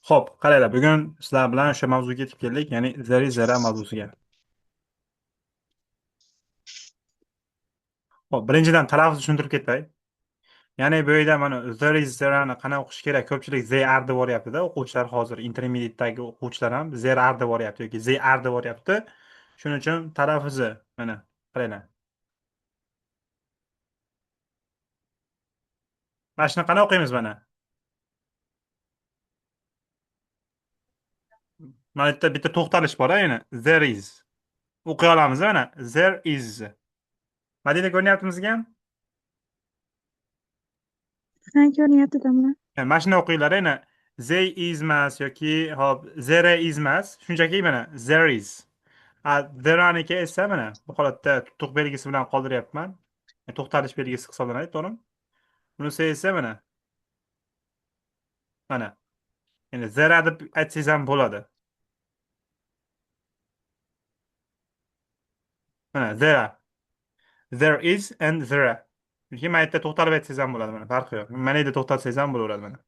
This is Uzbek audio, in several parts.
Xo'p, qaranglar, bugun sizlar bilan o'sha mavzuga yetib keldik, ya'ni zeri zara mavzusiga. Xo'p, birinchidan talaffuzni tushuntirib ketay. Ya'ni bu yerda mana zeri zarani qanaqa o'qish kerak? Ko'pchilik ZR deb yuboryapti-da, o'quvchilar hozir intermediatedagi o'quvchilar ham ZR deb yuboryapti yoki ZR deb yuboryapti. Shuning uchun talaffuzi mana qaranglar. Mana shuni qanaqa o'qiymiz mana? Mana bitta to'xtalish bor, yana there is. O'qiy olamiz mana. There is. Madina ko'ryapti bizga ham? Ha, ko'ryapti domla. Mana shuni o'qinglar yana. They is emas yoki hop there is emas. Shunchaki mana there is. There'niki esa mana bu holatda tutuq belgisi bilan qoldiryapman. To'xtalish belgisi hisoblanadi, to'g'rimi? Bunisi esa mana. Endi there deb aytsangiz ham bo'ladi. Mana there. There is and there. Yoki mana yerda to'xtalib aytsangiz ham bo'ladi, mana farqi yo'q. Mana yerda to'xtatsangiz ham bo'laveradi mana.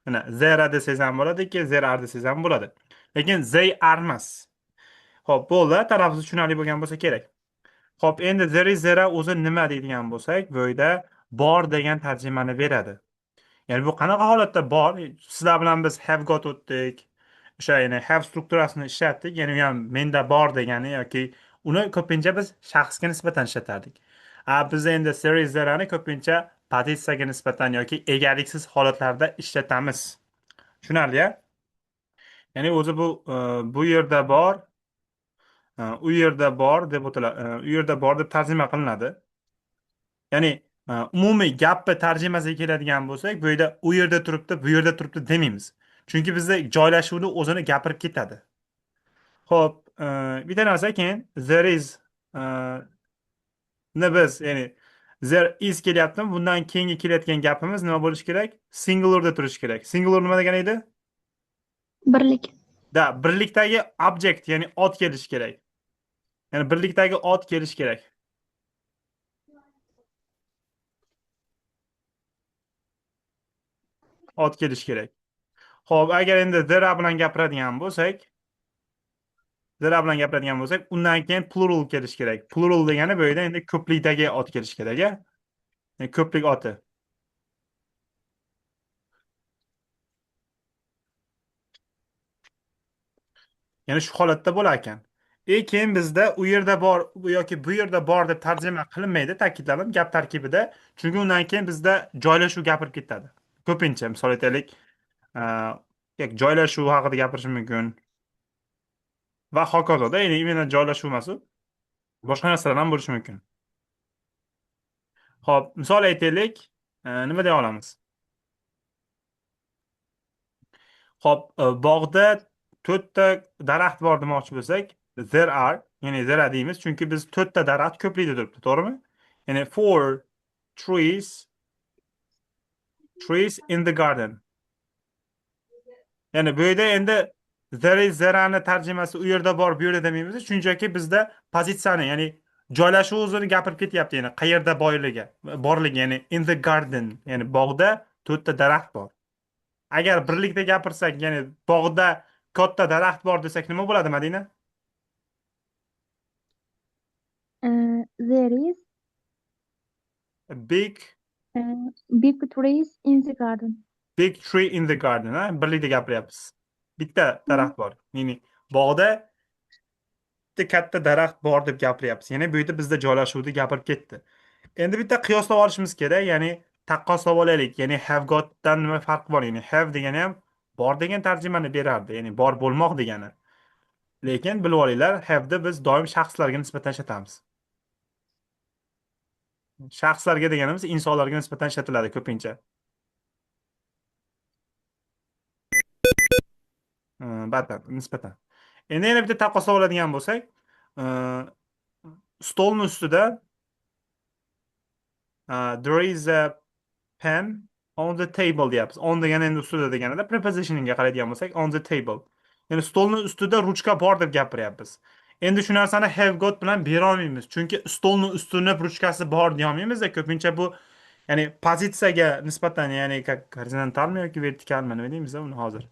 Mana there desangiz ham bo'ladi, yoki there are desangiz ham bo'ladi. Lekin they are emas. Xo'p, bo'ldi. Talaffuzi tushunarli bo'lgan bo'lsa kerak. Xo'p, endi there is there o'zi nima deydigan bo'lsak, bu yerda bor degan tarjimani beradi. Ya'ni bu qanaqa holatda bor? Sizlar bilan biz have got o'tdik. O'sha ya'ni have strukturasini ishlatdik. Ya'ni u ham menda bor degani yoki uni ko'pincha biz shaxsga nisbatan ishlatardik. Biz endi there is there'ni ko'pincha pozitsiyaga nisbatan yoki egaliksiz holatlarda ishlatamiz. Tushunarli-a? Ya'ni o'zi bu yerda bor, u yerda bor deb o'tiladi. U yerda bor deb tarjima qilinadi. Ya'ni umumiy gapni tarjimasiga keladigan bo'lsak, bu yerda u yerda turibdi, bu yerda turibdi demaymiz. Chunki bizda joylashuvni o'zini gapirib ketadi. Xo'p, bitta narsa keyin there is ni biz, ya'ni there is kelyaptimi? Bundan keyingi kelayotgan gapimiz nima bo'lishi kerak? Singularda turishi kerak. Singular nima degani edi? Birlik. Birlikdagi object, ya'ni ot kelishi kerak. Ya'ni birlikdagi ot kelishi kerak. Ot kelishi kerak. Xo'p, agar endi there bilan gapiradigan bo'lsak, undan keyin plural kelishi kerak. Plural degani bu yerda endi ko'plikdagi ot kelishi kerak, a? Ya'ni ko'plik oti. Ya'ni shu holatda bo'lar ekan. Keyin bizda u yerda bor yoki bu yerda bor deb tarjima qilinmaydi, ta'kidladim, gap tarkibida. Chunki undan keyin bizda joylashuv gapirib ketadi. Ko'pincha misol aytaylik, joylashuv haqida gapirish mumkin va hokazoda. Ya'ni imенно joylashuv emas, boshqa narsalar ham bo'lishi mumkin. Xo'p, misol aytaylik, nima deya olamiz? Xo'p, bog'da 4 ta daraxt bor demoqchi bo'lsak, there are, ya'ni there deymiz, chunki biz 4 ta daraxt ko'prikda turibdi, to'g'rimi? Ya'ni four trees in the garden. Ya'ni bu yerda endi there is there'ni tarjimasi u yerda bor, bu yerda demaymiz, shunchaki bizda pozitsiyani, ya'ni joylashuv o'zini gapirib ketyapti, ya'ni qayerda borligi, ya'ni in the garden, ya'ni bog'da 4 ta daraxt bor. Agar birlikda gapirsak, ya'ni bog'da katta daraxt bor desak nima bo'ladi, Madina? There is A big trees in the garden. big tree in the garden, ha? Birlikda gapiryapmiz. Bitta Hmm. daraxt bor. Ya'ni bog'da bitta katta daraxt bor deb gapiryapmiz. Ya'ni bu yerda bizda joylashuvni gapirib ketdi. Endi bitta qiyoslab olishimiz kerak, ya'ni taqqoslab olaylik. Ya'ni have gotdan nima farqi bor? Ya'ni have degani ham bor degan tarjimani berardi, ya'ni bor bo'lmoq degani. Lekin bilib olinglar, have'ni biz doim shaxslarga nisbatan ishlatamiz. Shaxslarga deganimiz insonlarga nisbatan ishlatiladi ko'pincha. Nisbatan. Endi yana bitta taqqoslab oladigan bo'lsak, stolni ustida there is a pen on the table deyapmiz. On degani endi ustida deganida prepositioningga qaraydigan bo'lsak, on the table. Ya'ni stolni ustida ruchka bor deb gapiryapmiz. Endi shu narsani have got bilan bera olmaymiz. Chunki stolni ustuni ruchkasi bor deya olmaymiz-da. Ko'pincha bu ya'ni pozitsiyaga nisbatan, ya'ni horizontalmi yoki vertikalmi nima deymiz uni hozir?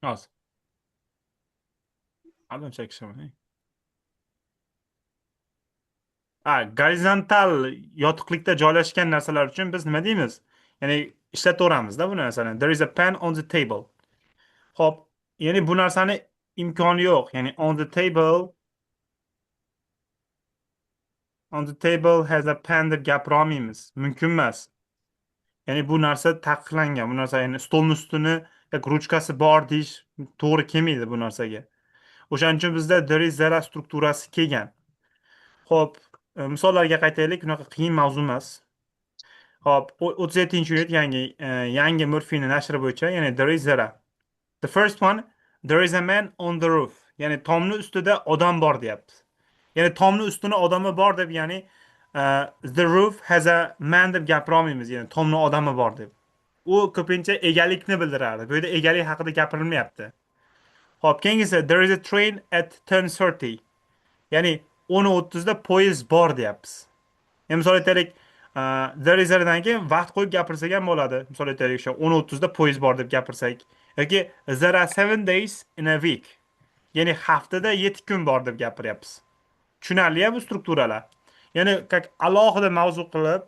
Hozir. Adam chekishim. Gorizontal yotiqlikda joylashgan narsalar uchun biz nima deymiz? Ya'ni ishlataveramizda bu narsani. There is a pen on the table. Xo'p, ya'ni bu narsani imkoni yo'q. Ya'ni on the table has a pen deb gapira olmaymiz. Mumkin emas. Ya'ni bu narsa taqiqlangan. Bu narsa ya'ni stolni ustuni yoki ruchkasi bor deyish to'g'ri kelmaydi bu narsaga. O'shaning uchun bizda there is zara strukturasi kelgan. Xo'p, misollarga qaytaylik. Unaqa qiyin mavzu emas. Hop, 37 unit yangi Murphy'ni nashri bo'yicha, ya'ni there is zero. The first one, there is a man on the roof. Ya'ni tomni ustida odam bor deyapti. Ya'ni tomni ustuni odami bor deb, ya'ni the roof has a man deb gapira olmaymiz, ya'ni tomni odami bor deb. U ko'pincha egalikni bildiradi. Bu yerda egalik haqida gapirilmayapti. Hop, keyingisi there is a train at 10:30. Ya'ni 10:30da poyezd bor deyapmiz. Misol aytaylik, derizlardan keyin vaqt qo'yib gapirsak ham bo'ladi. Misol aytaylik, o'sha 10:30da poyezd bor deb gapirsak yoki there are 7 days in a week. Ya'ni haftada 7 kun bor deb gapiryapmiz. Tushunarli bu strukturalar. Ya'ni alohida mavzu qilib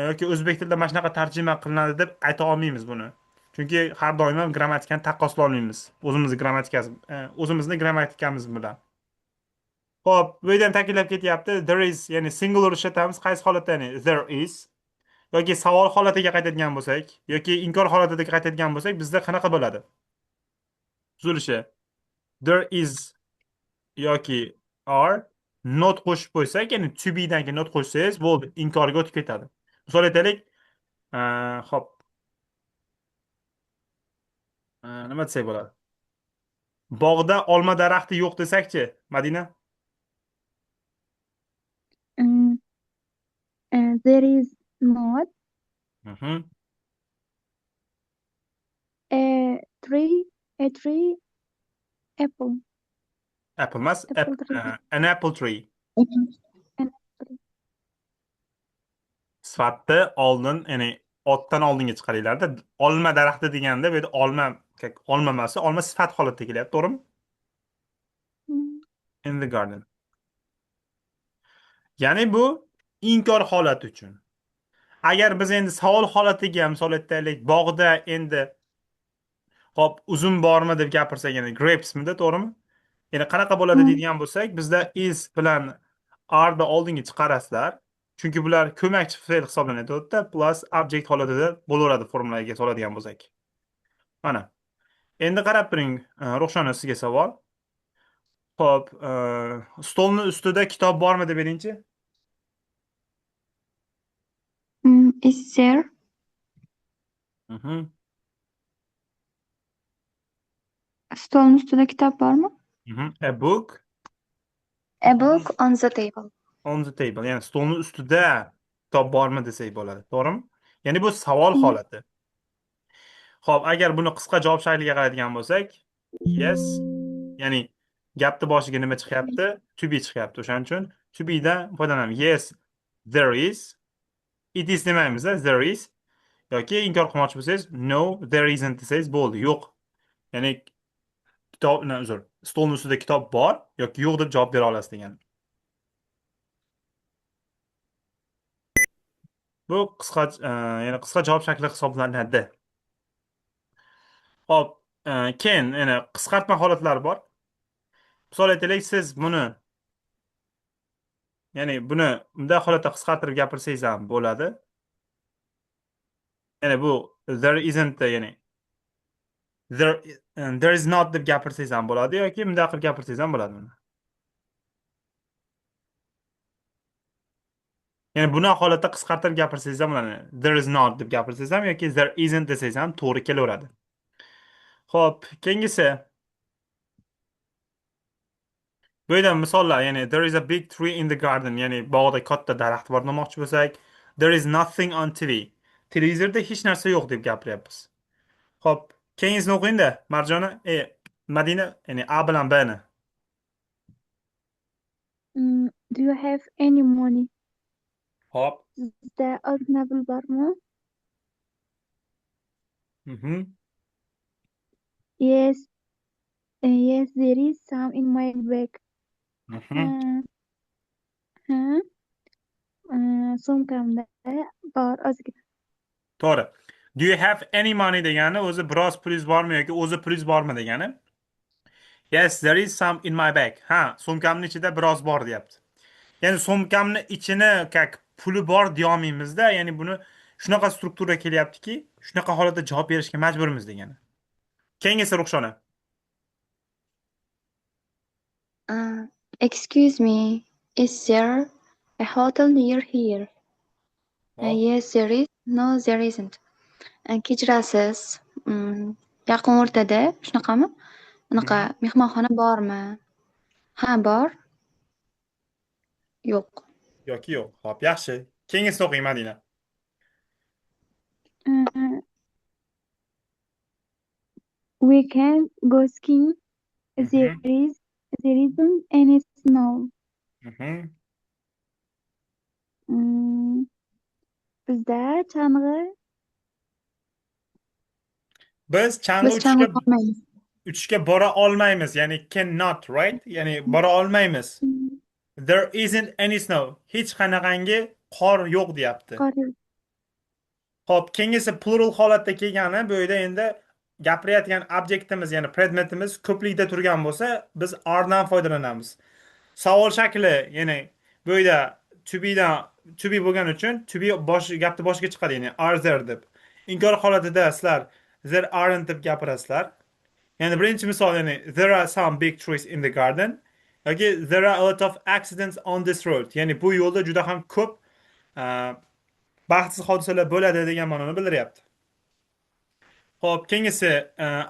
yoki o'zbek tilida mana shunaqa tarjima qilinadi deb ayta olmaymiz buni. Chunki har doim ham grammatikani taqqoslolmaymiz. O'zimizni grammatikamiz bilan. Xo'p, bu yerda ham ta'kidlab ketyapti. There is, ya'ni singular ishlatamiz. Qaysi holatda? Ya'ni there is yoki savol holatiga qaytadigan bo'lsak yoki inkor holatiga qaytadigan bo'lsak bizda qanaqa bo'ladi? Tuzilishi. There is yoki are not qo'shib qo'ysak, ya'ni to be dan keyin not qo'shsangiz bo'ldi, inkorga o'tib ketadi. Misol aytaylik, hop, nima desak bo'ladi? Bog'da olma daraxti yo'q desakchi, Madina? Mm, there is not Mhm. a tree apple Apple emas, apple tree. an apple tree. An apple. Sifatni oldin, ya'ni otdan oldinga chiqaringlarda. Olma daraxti deganda bu yerda olma emas, olma sifat holatida kelyapti, to'g'rimi? Mm, In the garden. Ya'ni bu inkor holati uchun. Agar biz endi savol holatiga misol aytaylik, bog'da endi hop uzum bormi deb gapirsak, ya'ni grapesmida, to'g'rimi? Ya'ni qanaqa bo'ladi mm, deydigan bo'lsak, bizda is bilan are da oldinga chiqarasizlar. Chunki bular ko'makchi fe'l hisoblanadi, to'g'ri? Plus object holatida bo'laveradi formulaga soladigan bo'lsak. Mana. Endi qarab turing, Ruxshona, sizga savol. Xo'p, stolni ustida kitob bormi deb beringchi? is there Mhm. stolni ustida kitob bormi? A book A book on the table. on the table. Ya'ni stolni ustida kitob bormi desak bo'ladi, to'g'rimi? Ya'ni bu savol Mm, holati. Xo'p, agar buni qisqa javob shakliga qaraydigan bo'lsak, yes, ya'ni gapni boshiga nima chiqyapti? To be chiqyapti. O'shaning uchun to be dan foydalanamiz. Yes, there is. It is demaymiz, there is. Yoki inkor qilmoqchi bo'lsangiz, no, there isn't desangiz bo'ldi, yo'q. Ya'ni uzr, stolni ustida kitob bor yoki yo'q deb javob bera olasiz degan. Bu ya'ni qisqa javob shakli hisoblanadi. Hop, keyin yana qisqartma holatlari bor. Misol aytaylik, siz buni, ya'ni buni bunday holatda qisqartirib gapirsangiz ham bo'ladi. Ya'ni bu there isn't, ya'ni there is not deb gapirsangiz ham bo'ladi yoki bunday qilib gapirsangiz ham bo'ladi buni. Ya'ni buni holatda qisqartirib gapirsangiz ham bo'ladi. There is not deb gapirsangiz ham yoki there isn't desangiz ham to'g'ri kelaveradi. Xo'p, keyingisi. Bu yerda misollar, ya'ni there is a big tree in the garden, ya'ni bog'da katta daraxt bor demoqchi bo'lsak, there is nothing on TV. Televizorda hech narsa yo'q deb gapiryapmiz. Xo'p, keyingisini o'qing-da, Marjona, Madina, ya'ni A bilan B ni. do you have any money? Hop. Sizda ozgina pul bormi? Mhm. Yes, Yes, there is some in my bag. Mhm. Ha, ha, sumkamda bor ozgina. To'g'ri. Do you have any money degani o'zi biroz pulingiz bormi yoki o'zi pulingiz bormi degani. Yes, there is some in my bag. Ha, sumkamni ichida biroz bor deyapti. Ya'ni sumkamni ichini как puli bor deyolmaymizda, ya'ni buni shunaqa struktura kelyaptiki, shunaqa holatda javob berishga majburmiz degani. Keyingisi Ruxshona. Uh, Excuse me, is there a hotel near here? Hop. Yes, there is. No, there isn't. Kechirasiz. Mm, Yaqin o'rtada shunaqami? Unaqa Mhm. mehmonxona bormi? Ha, bor. Yo'q. Yoki yo'q. Hop, yaxshi. Keyingisi o'qing Madina. Uh, we can go skiing. Mhm. There isn't any snow. Mhm. Mm, bizda chang'i Biz chang'i Biz chang'i olmaymiz. uchishga bora olmaymiz, ya'ni cannot, right? Ya'ni bora olmaymiz. mm, There isn't any snow. Hech qanaqangi qor yo'q deyapti. qor yo'q. Xo'p, keyingisi plural holatda kelgani, bu yerda endi gapirayotgan obyektimiz, ya'ni predmetimiz ko'plikda turgan bo'lsa, biz are dan foydalanamiz. Savol shakli, ya'ni bu yerda to be dan to be bo'lgani uchun to be gapni boshiga chiqadi, ya'ni are there deb. Inkor holatida sizlar there aren't deb gapirasizlar. Ya'ni birinchi misol, ya'ni there are some big trees in the garden yoki there are a lot of accidents on this road. Ya'ni bu yo'lda juda ham ko'p baxtsiz hodisalar bo'ladi degan ma'noni bildiryapti. Xo'p, keyingisi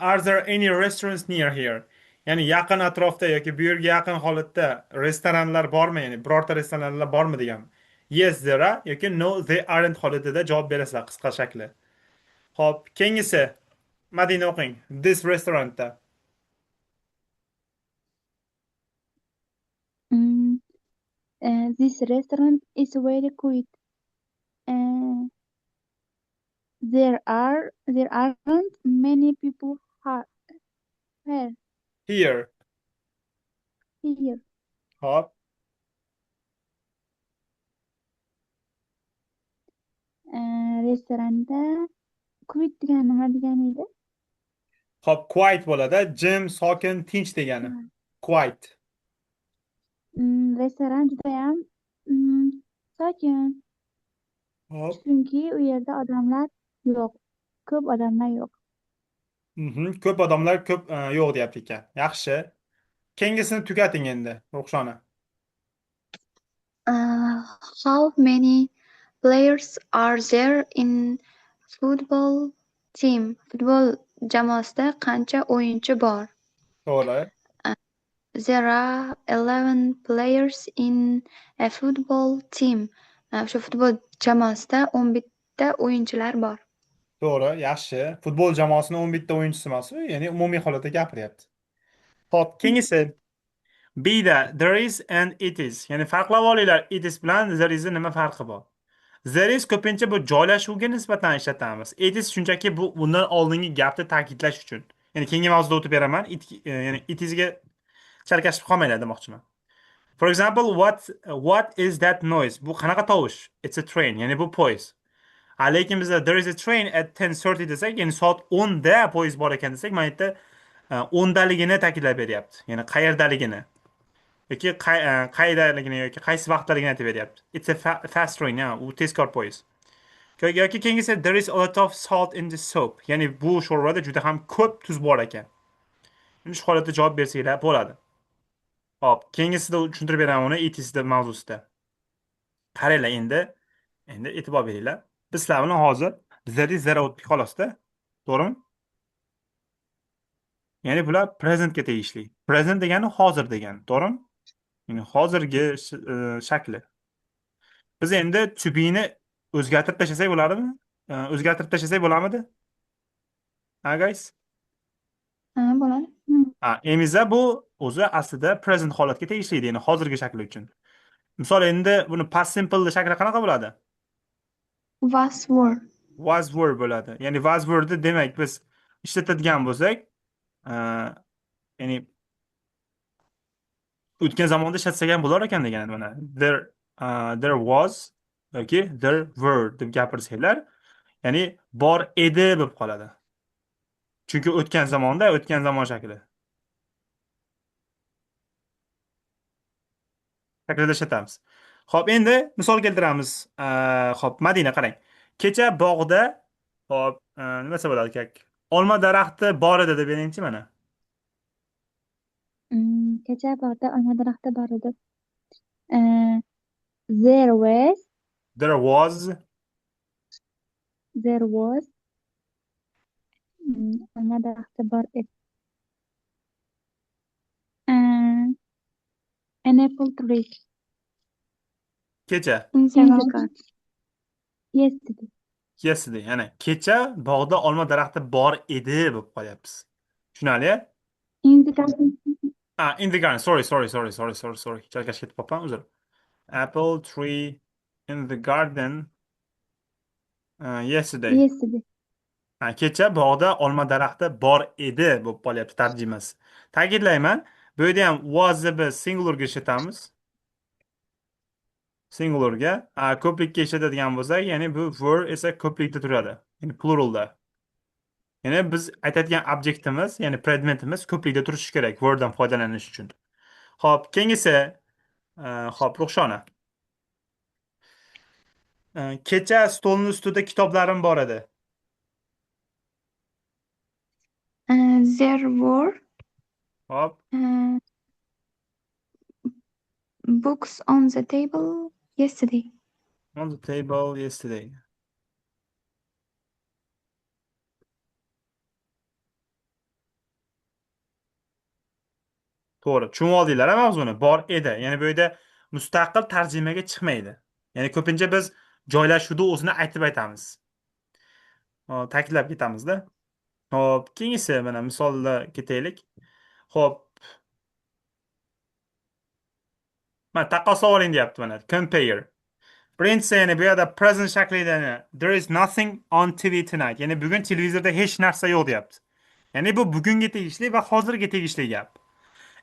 are there any restaurants near here? Ya'ni yaqin atrofda yoki bu yerga yaqin holatda restoranlar bormi? Ya'ni birorta restoranlar bormi degan. Yes, there are yoki no, they aren't holatida javob berasizlar qisqa shakli. Xo'p, keyingisi Madina o'qing. This restaurantda. Mm, this restaurant is very quiet. Uh, there aren't many people here. Here. Here. Hop. Restoranda quiet degani nima degani edi? Hop, quiet bo'ladi. Jim, sokin, tinch degani. Quiet. Restoran judayam sokin. Hop. Chunki u yerda odamlar yo'q. Ko'p odamlar yo'q. Ko'p odamlar ko'p yo'q deyapti ekan. Yaxshi. Keyingisini tugating endi, Ruxshona. Uh, how many players are there in football team? Futbol jamoasida qancha o'yinchi bor? To'g'ri. Uh, There are 11 players in a football team. O'sha futbol jamoasida 11 o'yinchilar bor. To'g'ri, yaxshi. Futbol jamoasini 11 ta o'yinchisi emas, ya'ni umumiy holatda gapiryapti. Xo'p, keyingisi B'da there is and it is. Ya'ni farqlab olinglar, it is bilan there is nima farqi bor? There is ko'pincha bu joylashuvga nisbatan ishlatamiz. It is shunchaki bu bundan oldingi gapni ta'kidlash uchun. Ya'ni keyingi mavzuda o'tib beraman. Ya'ni it isga chalkashib qolmanglar demoqchiman. For example, what is that noise? Bu qanaqa tovush? It's a train, ya'ni bu poyezd. Lekin bizda there is a train at 10:30 desak, ya'ni soat 10 da poyezd bor ekan desak, mana bu yerda 10 daligini ta'kidlab beryapti. Ya'ni qayerdaligini yoki qaydaligini yoki qaysi vaqtdaligini aytib beryapti. It's a fast train, ya, u tezkor poyezd. Yoki keyingisi there is a lot of salt in the soup. Ya'ni bu sho'rvada juda ham ko'p tuz bor ekan. Shu holatda javob bersanglar bo'ladi. Hop, keyingisida tushuntirib beraman uni it isda mavzusida. Qaranglar endi, e'tibor beringlar. Biz sizlar bilan hozir bizlarda zara o'tdik xolosda. To'g'rimi? Ya'ni bular presentga tegishli. Present degani hozir degani, to'g'rimi? Ya'ni hozirgi shakli. Biz endi to be ni o'zgartirib tashlasak bo'ladimi? O'zgartirib tashlasak bo'lamidi? Ha, guys? Bo'ladi. Emiza bu o'zi aslida present holatga tegishli, ya'ni hozirgi shakli uchun. Misol endi buni past simple shakli qanaqa bo'ladi? Was were. Was were bo'ladi. Ya'ni was were'ni demak biz ishlatadigan bo'lsak, Ya'ni o'tgan zamonda ishlatsak ham bo'lar ekan degani mana. There was yoki there were deb gapirsanglar, ya'ni bor edi bo'lib qoladi. Chunki o'tgan zamonda o'tgan zamon shakli. Shaklida ishlatamiz. Xo'p, endi misol keltiramiz. Xo'p, Madina qarang. Kecha bog'da xo'p, nima desa bo'ladi kak? Olma daraxti bor edi deb beraychi mana. Kecha bog'da olma daraxti bor edi. Uh, there was There was there was olma daraxti bor edi. Uh, an apple tree kecha. In the in the garden. garden yesterday. Yesterday. Ya'ni kecha bog'da olma daraxti bor edi bo'lib qolyapmiz. Tushunali? In the garden In the garden. Sorry. Chalkash ketib qoldim, uzr. Apple tree in the garden yesterday. yesterday. Kecha bog'da olma daraxti bor edi bo'lib qolyapti tarjimasi. Ta'kidlayman, bu yerda ham was'ni biz singularga ishlatamiz. Singularga. Ko'plikka ishlatadigan bo'lsak, ya'ni bu were esa ko'plikda turadi. Ya'ni pluralda. Ya'ni biz aytadigan obyektimiz, ya'ni predmetimiz ko'plikda turishi kerak worddan foydalanish uchun. Xo'p, keyingisi xo'p, Ruxshona. Kecha stolning ustida kitoblarim bor edi. There were Xo'p, books on the table yesterday. on the table yesterday. To'g'ri. Tushunib oldinglar mavzuni. Bor edi. Ya'ni bu yerda mustaqil tarjimaga chiqmaydi. Ya'ni ko'pincha biz joylashuvda o'zini aytamiz. Ta'kidlab ketamizda. Xo'p, keyingisi mana misolda ketaylik. Xo'p. Mana taqqos savoling deyapti mana. Compare. Birinchisi, ya'ni bu yerda present shaklida there is nothing on TV tonight. Ya'ni bugun televizorda hech narsa yo'q deyapti. Ya'ni bu bugunga tegishli va hozirga tegishli gap.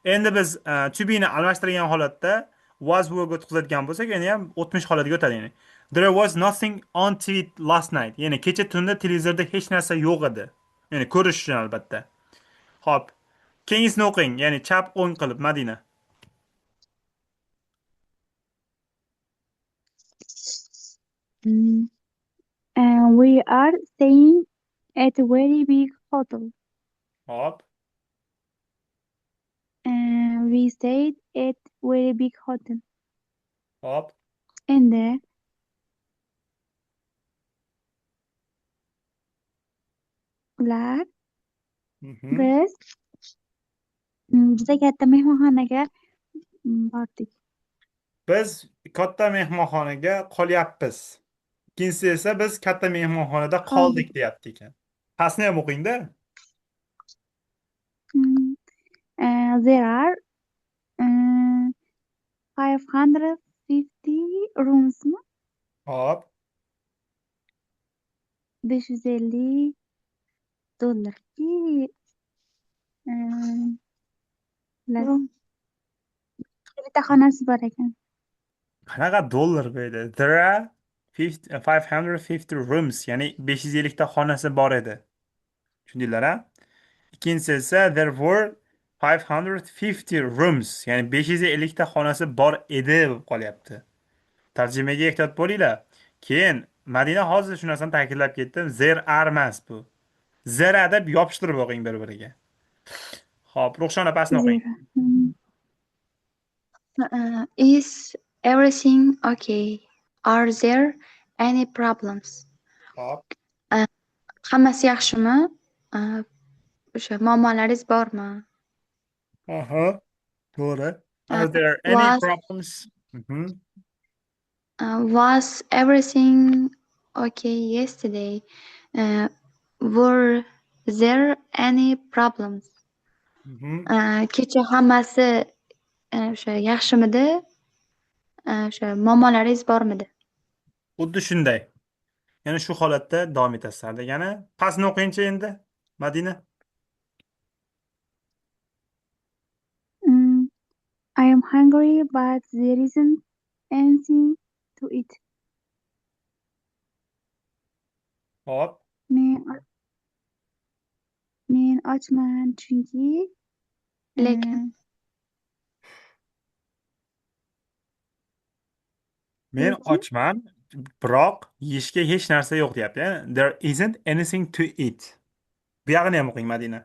Endi biz to be ni almashtirgan holatda was were o'tkazadigan bo'lsak, ya'ni ham o'tmish holatiga o'tadi. Ya'ni there was nothing on TV last night. Ya'ni kecha tunda televizorda hech narsa yo'q edi. Ya'ni ko'rish uchun albatta. Xo'p. Keyingisini o'qing, ya'ni chap o'ng qilib Madina. We are staying at a very big hotel. Hop. We stayed at very big hotel. Hop. Endi ular biz juda katta mehmonxonaga bordik. Biz katta mehmonxonaga qolyapmiz. Ikkinchisi esa biz katta mehmonxonada qoldik deyapti ekan. Pastni ham o'qingda. There are 550 rooms. Hop. $550 bitta xonasi bor ekan. Qanaqa dollar bu yerda? There are 550 rooms, ya'ni 550 ta xonasi bor edi. Tushundinglar, a? Ikkinchisi esa there were 550 rooms, ya'ni 550 ta xonasi bor edi bo'lib qolyapti. Tarjimaga ehtiyot bo'linglar. Keyin Madina hozir shu narsani ta'kidlab ketdim. There are emas bu. Zera deb yopishtirib o'qing bir-biriga. Xo'p, Ruxshona pastni o'qing. Is everything okay? Are there any problems? Hop. Hammasi yaxshimi? O'sha muammolaringiz bormi? Aha. To'g'ri. Are there any Was problems? was everything okay yesterday? Were there any problems? Kecha hammasi o'sha yaxshimidi? O'sha muammolaringiz bormidi? Xuddi shunday. Yana shu holatda davom etasizlar degani. Pastni o'qingchi endi, Madina. I am hungry, but there isn't anything to eat. Hop. Men, men ochman chunki Lekin. eh, Men lekin ochman, biroq yeyishga hech narsa yo'q deyapti. There isn't anything to eat. Bu yog'ini ham o'qing, Madina.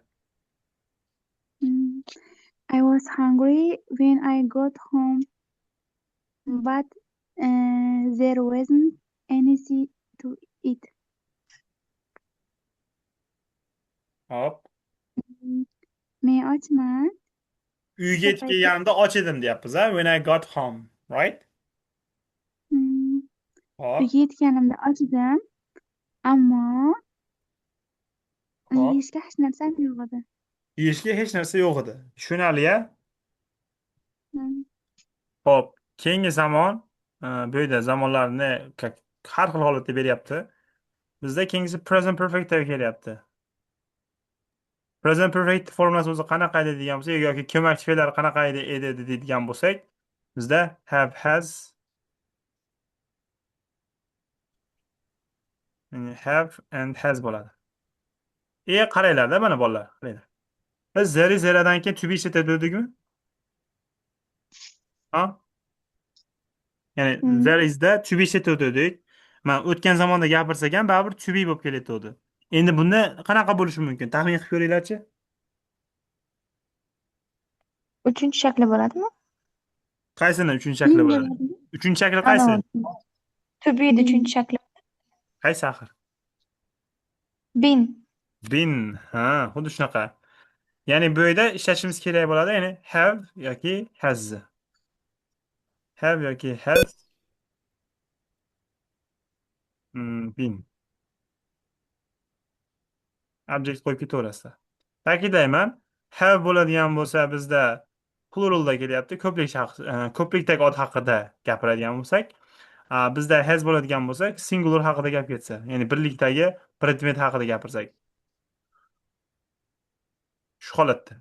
mm, I was hungry when I got home, but there wasn't anything to eat. Hop. Mm, Men ochman. Uyga O'sha yetib paytda kelganimda och edim deyapmiz, a? When I got home, right? mm, Hop, uyga yetganimda och edim, ammo hop. yeyishga hech narsam yo'q edi. Yeyishga hech narsa yo'q edi. Tushunarli-a? Mm, Hop. Keyingi zamon, bu yerda zamonlarni har xil holatda beryapti. Bizda keyingisi present perfectga kelyapti. Present perfect formulasi o'zi qanaqa edi degan bo'lsak, yoki ko'makchi fe'llar qanaqa edi deydigan bo'lsak, bizda have, has, have and has bo'ladi. Qaranglar-da mana bolalar, qaranglar. Biz zeradan keyin to be ishlatadikmi? Ha? Ya'ni mm. there is da to be ishlatuvdik. Man o'tgan zamonda gapirsak ham baribir to be bo'lib kelayotgandi. Endi bunda qanaqa bo'lishi mumkin? Taxmin qilib ko'ringlarchi. Uchinchi shakli bo'ladimi? Qaysini uchinchi Bin shakli bo'ladi? bo'ladimi? Uchinchi shakli Ana qaysi? to be'ni Bin. uchinchi shakli. Qaysi axir? Been. Been. Ha, xuddi shunaqa. Ya'ni bu yerda ishlatishimiz kerak bo'ladi, ya'ni have yoki has. Have yoki has been. Object qo'yib ketaverasizlar. Ta'kidlayman, have bo'ladigan bo'lsa bizda pluralda kelyapti. Ko'plik shaxs, ko'plikdagi ot haqida gapiradigan bo'lsak, bizda has bo'ladigan bo'lsak, singular haqida gap ketsa, ya'ni birlikdagi predmet haqida gapirsak. Shu holatda.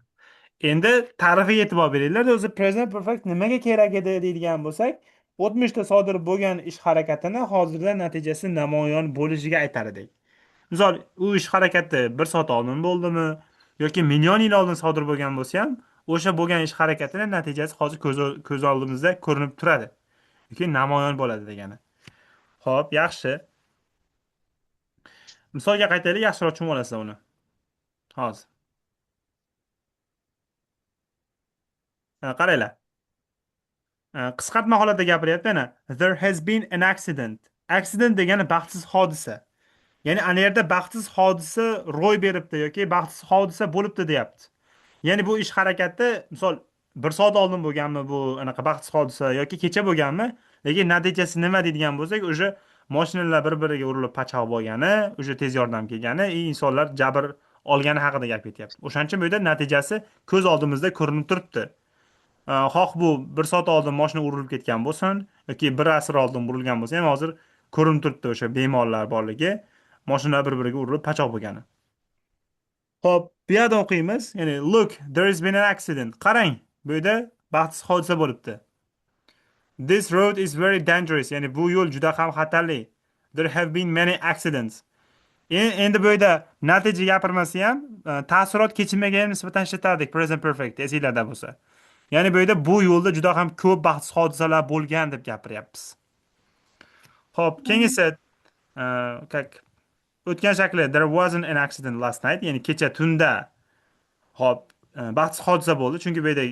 Endi ta'rifiga e'tibor beringlar. O'zi present perfect nimaga kerak edi deydigan bo'lsak, o'tmishda sodir bo'lgan ish harakatini hozirda natijasi namoyon bo'lishiga aytar edik. Misol, u ish harakati 1 soat oldin bo'ldimi yoki million yil oldin sodir bo'lgan bo'lsa ham, o'sha bo'lgan ish harakatini natijasi hozir ko'z oldimizda ko'rinib turadi yoki namoyon bo'ladi degani. Xo'p, yaxshi. Misolga qaytaylik, yaxshiroq tushunib olasizlar uni. Hozir. Qaranglar. Qisqartma holatda gapiryapti ana. There has been an accident. Accident degani baxtsiz hodisa. Ya'ni ana yerda baxtsiz hodisa ro'y beribdi yoki baxtsiz hodisa bo'libdi deyapti. Ya'ni bu ish harakati misol 1 soat oldin bo'lganmi bu anaqa baxtsiz hodisa yoki kecha bo'lganmi, lekin natijasi nima deydigan bo'lsak, o'sha mashinalar bir-biriga urilib pachaq bo'lgani, o'sha tez yordam kelgani, insonlar jabr olgani haqida gap ketyapti. O'shaning uchun bu yerda natijasi ko'z oldimizda ko'rinib turibdi. Xoh bu 1 soat oldin mashina urilib ketgan bo'lsin yoki 1 asr oldin burilgan bo'lsa ham hozir ko'rinib turibdi o'sha bemorlar borligi, mashinalar bir-biriga urilib pachaq bo'lgani. Xo'p, bu yerda o'qiymiz. Ya'ni look, there has been an accident. Qarang, bu yerda baxtsiz hodisa bo'libdi. This road is very dangerous. Ya'ni bu yo'l juda ham xatarli. There have been many accidents. Endi bu yerda natija gapirmasa ham ta'sirot kechirmaga ham nisbatan ishlatardik present perfect esinglarda bo'lsa. Ya'ni bu yerda bu yo'lda juda ham ko'p baxtsiz hodisalar bo'lgan deb gapiryapmiz. Xo'p, keyingisi как o'tgan shakli there wasn't an accident last night. Ya'ni kecha tunda hop baxtsiz hodisa bo'ldi, chunki bu yerda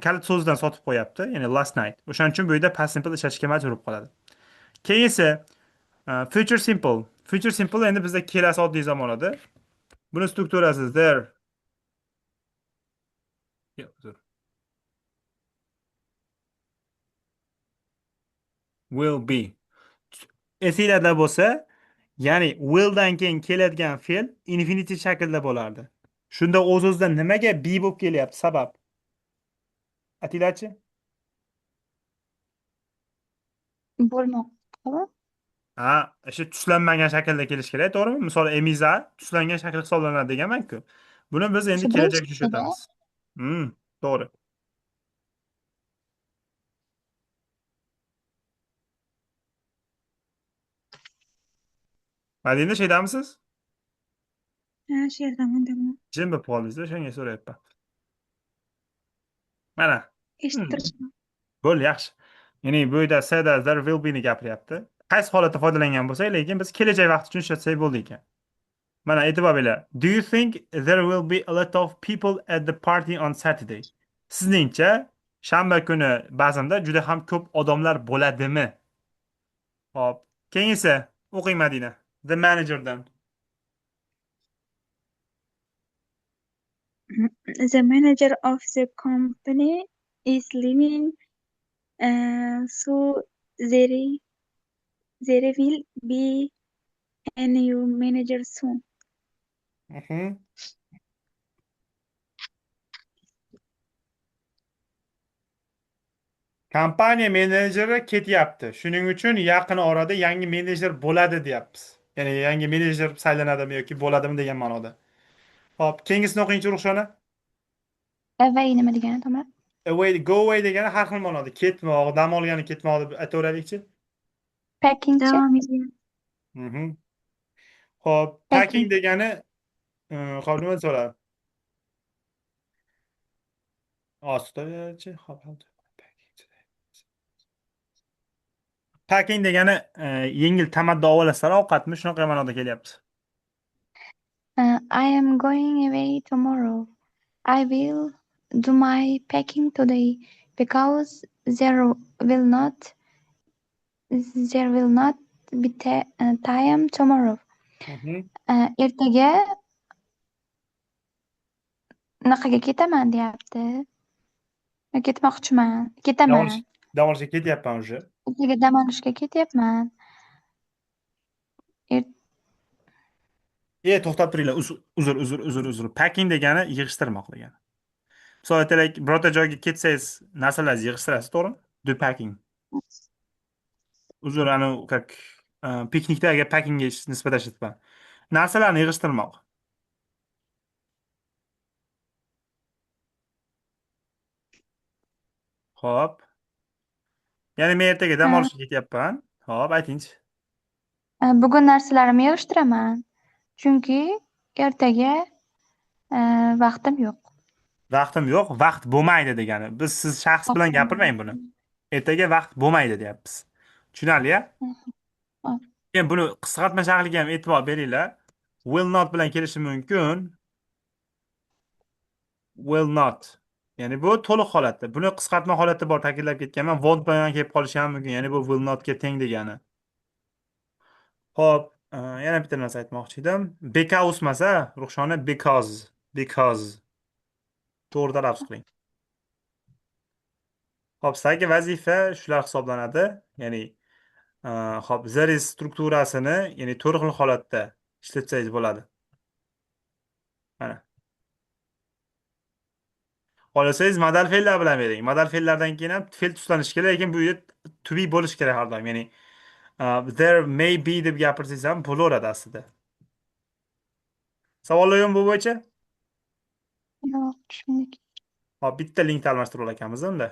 kalit so'zidan sotib qo'yapti, ya'ni last night. O'shaning uchun bu yerda past simple ishlatishga majbur bo'lib qoladi. Keyingi future simple. Future simple endi bizda kelasi oddiy zamonada. Buni strukturasi there. Yo'q, uzr. Will be. Esinglarda bo'lsa, ya'ni will dan keyin keladigan fe'l infinitive shaklda bo'lardi. Shunda o'z-o'zidan nimaga be bo'lib kelyapti? Sabab. Aytinglarchi? Bo'lmoqda. Ha, o'sha tuslanmagan shaklda kelish kerak, to'g'rimi? Misol, emiza tuslangan shakl hisoblanadi deganman-ku. Buni biz endi Shu birinchi kelajakda ishlatamiz. To'g'ri. Madina shaydamisiz? Ha, she'rdaman deyman. Jim bo'lib qoldingiz-da, shunga so'rayapman. Mana. Eshitib Hmm. turibman. Bo'ldi, yaxshi. Ya'ni bu yerda seda there will be'ni gapiryapti. Qaysi holatda foydalangan bo'lsak, lekin biz kelajak vaqt uchun ishlatsak bo'ldi ekan. Mana e'tibor beringlar. Do you think there will be a lot of people at the party on Saturday? Sizningcha shanba kuni bazmda juda ham ko'p odamlar bo'ladimi? Hop. Keyin esa o'qing Madina. The managerdan. The manager of the company is leaving, so there there will be a new manager soon. Mhm. Kompaniya menejeri ketyapti. Shuning uchun yaqin orada yangi menejer bo'ladi deyapmiz. Ya'ni yangi menejer saylanadimi yoki bo'ladimi degan ma'noda. Hop, keyingisini o'qingchi Ruxshona. Away nima degani Tomar? Away, go away degani har xil ma'noda. Ketmoq, dam olgani ketmoq deb aytaveraylikchi. Packingchi? Davom eting. Mhm. Hop, Packing. packing degani hop nima so'radi? Ostachi, hop. Packing degani yengil tamaddi olasizlar ovqatmi? Shunaqa ma'noda kelyapti. I am going away tomorrow. I will do my packing today because there will not be time tomorrow. Mhm. Ertaga naqaga ketaman deyapti. Ketmoqchiman. Dam Ketaman. olish- dam olishga ketyapman уже. Ertaga dam olishga ketyapman. Er- To'xtab turinglar. Uzr. Packing degani yig'ishtirmoq degani. Misol aytaylik, birorta joyga ketsangiz, narsalaringizni yig'ishtirasiz, to'g'rimi? Do packing. Uzr, как piknikdagi packingga nisbatan ishlatyapman. Narsalarni yig'ishtirmoq. Xo'p. Ya'ni men ertaga dam olishga ketyapman. Xo'p, aytingchi. Bugun narsalarimni yig'ishtiraman. Chunki ertaga vaqtim yo'q. Vaqtim yo'q, vaqt bo'lmaydi degani. Biz siz shaxs bilan gapirmang buni. Ertaga vaqt bo'lmaydi deyapmiz. Tushunarli-ya? Hop. Keyin buni qisqartma shakliga ham e'tibor beringlar. Will not bilan kelishi mumkin. Will not. Ya'ni bu to'liq holatda. Buni qisqartma holatda bor ta'kidlab ketganman. Won't bilan kelib qolishi ham mumkin. Ya'ni bu will notga teng degani. Xo'p, yana bitta narsa aytmoqchi edim. Because masa, Ruxshona because to'g'ri talaffuz qiling. Xo'p, sizlarga vazifa shular hisoblanadi. Ya'ni xo'p, there is strukturasini, ya'ni to'liq xil holatda ishlatsangiz bo'ladi. Mana. Xohlasangiz modal fe'llar bilan bering. Modal fe'llardan keyin ham fe'l tuslanishi kerak, lekin bu yerda to be bo'lishi kerak har doim. Ya'ni there may be deb gapirsangiz ham bo'laveradi aslida. Savollar yo'qmi bu bo'yicha? Yo'q, tushundik. Hop, bitta linkni almashtirib olamiz unda.